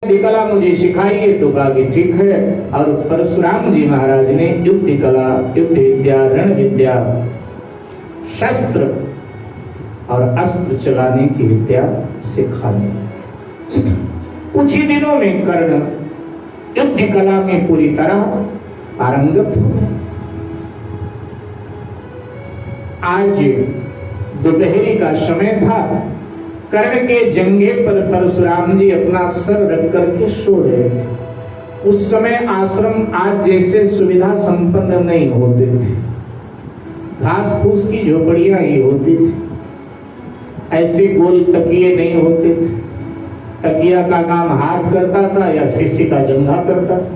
युद्ध कला मुझे सिखाइए तो कहा कि ठीक है। और परशुराम जी महाराज ने युद्ध कला, युद्ध विद्या, रण विद्या, शस्त्र और अस्त्र चलाने की विद्या सिखाने। कुछ ही दिनों में कर्ण युद्ध कला में पूरी तरह पारंगत हो गए। आज दोपहरी का समय था। कर्ण के जंघे पर परशुराम जी अपना सर रख करके सो रहे थे। उस समय आश्रम आज जैसे सुविधा संपन्न नहीं होते थे, घास फूस की झोपड़ियां ही होती थी, ऐसे गोल तकिए नहीं होते थे। तकिया का काम हाथ करता था या शिष्य का जंघा करता था।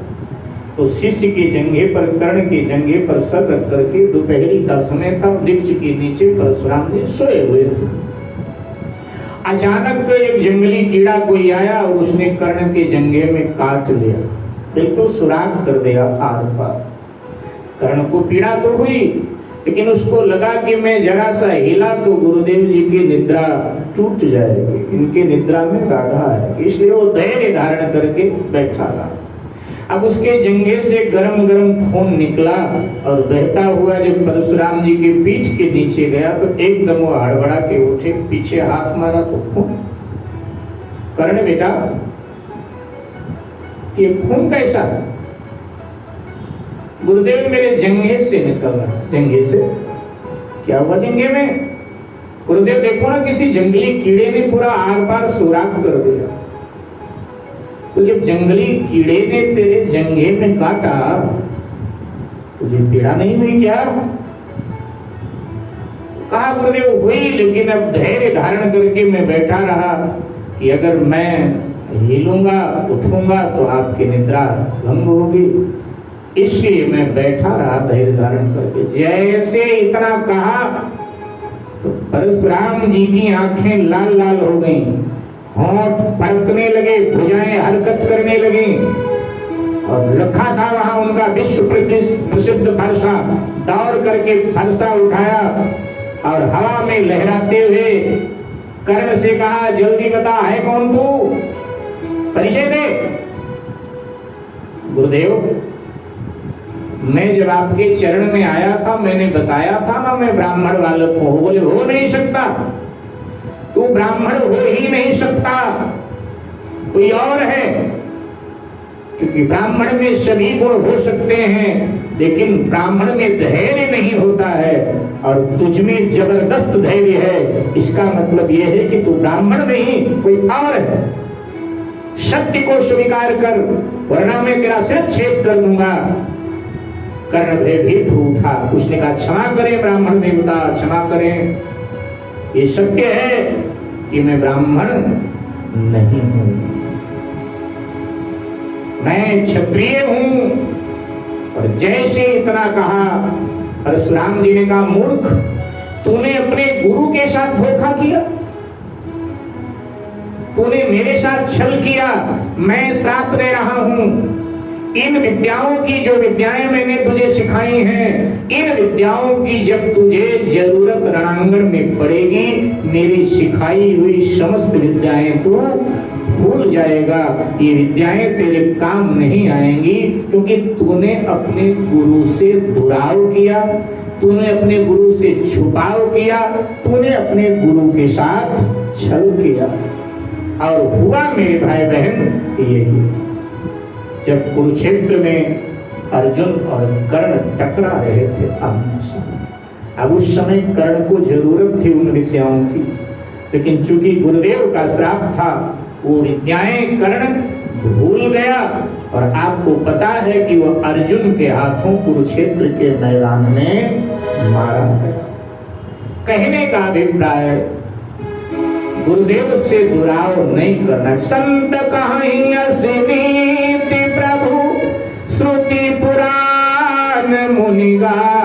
तो शिष्य के जंघे पर, कर्ण के जंघे पर सर रख करके दोपहरी का समय था, वृक्ष के नीचे परशुराम जी सोए हुए थे। अचानक एक जंगली कीड़ा कोई आया और उसने कर्ण के जंघे में काट लिया, बिल्कुल सुराख कर दिया आर पार। कर्ण को पीड़ा तो हुई, लेकिन उसको लगा कि मैं जरा सा हिला तो गुरुदेव जी की निद्रा टूट जाएगी, इनकी निद्रा में बाधा है, इसलिए वो धैर्य धारण करके बैठा रहा। अब उसके जंघे से गरम गरम खून निकला और बहता हुआ जब परशुराम जी के पीठ के नीचे गया तो एकदम वो हड़बड़ा के उठे, पीछे हाथ मारा तो खून। कर्ण बेटा, ये खून कैसा? गुरुदेव मेरे जंघे से निकल रहा। जंघे से क्या हुआ जंघे में? गुरुदेव देखो ना, किसी जंगली कीड़े ने पूरा आर पार सुराख कर दिया। तो जब जंगली कीड़े ने तेरे जंघे में काटा, तुझे पीड़ा नहीं हुई क्या? कहा गुरुदेव हुई, लेकिन अब धैर्य धारण करके मैं बैठा रहा कि अगर मैं हिलूंगा उठूंगा तो आपकी निद्रा भंग होगी, इसलिए मैं बैठा रहा धैर्य धारण करके। जैसे इतना कहा तो परशुराम जी की आंखें लाल लाल हो गईं, होंठ फड़कने लगे, भुजाएं हरकत करने लगी। और रखा था वहां उनका विश्व प्रसिद्ध फरसा, दौड़ करके फरसा उठाया और हवा में लहराते हुए कर्ण से कहा, जल्दी बता है कौन तू, परिचय दे। गुरुदेव, मैं जब आपके चरण में आया था मैंने बताया था ना मैं ब्राह्मण बालक हूं। बोले हो नहीं सकता, तू ब्राह्मण हो ही नहीं सकता, कोई और है। क्योंकि ब्राह्मण में सभी गुण हो सकते हैं, लेकिन ब्राह्मण में धैर्य नहीं होता है और तुझ में जबरदस्त धैर्य है। इसका मतलब यह है कि तू ब्राह्मण नहीं, कोई और है। सत्य को स्वीकार कर, वरना मैं तेरा सिर छेद कर दूंगा। कर्ण भयभीत हो उठा। उसने कहा, क्षमा करें ब्राह्मण देवता, क्षमा करें, ये सत्य है कि मैं ब्राह्मण नहीं हूं, मैं क्षत्रिय हूं। और जैसे इतना कहा, परशुराम जी ने कहा, मूर्ख, तूने अपने गुरु के साथ धोखा किया, तूने मेरे साथ छल किया। मैं श्राप दे रहा हूं, इन विद्याओं की, जो विद्याएं मैंने तुझे सिखाई हैं, इन विद्याओं की जब तुझे जरूरत रणांगण में पड़ेगी, मेरी सिखाई हुई समस्त विद्याएं तू भूल जाएगा। ये विद्याएं तेरे काम नहीं आएंगी, क्योंकि तूने अपने गुरु से दुराव किया, तूने अपने गुरु से छुपाव किया, तूने अपने गुरु के साथ छल किया। और हुआ मेरे भाई बहन यही, जब कुरुक्षेत्र में अर्जुन और कर्ण टकरा रहे थे आमने सामने। अब उस समय कर्ण को जरूरत थी उन विद्याओं की, लेकिन चूंकि गुरुदेव का श्राप था, वो विद्याएं कर्ण भूल गया। और आपको पता है कि वो अर्जुन के हाथों कुरुक्षेत्र के मैदान में मारा गया। कहने का अभिप्राय, गुरुदेव से दुराव नहीं करना। संत कहीं असनीति प्रभु, श्रुति पुराण मुनि गा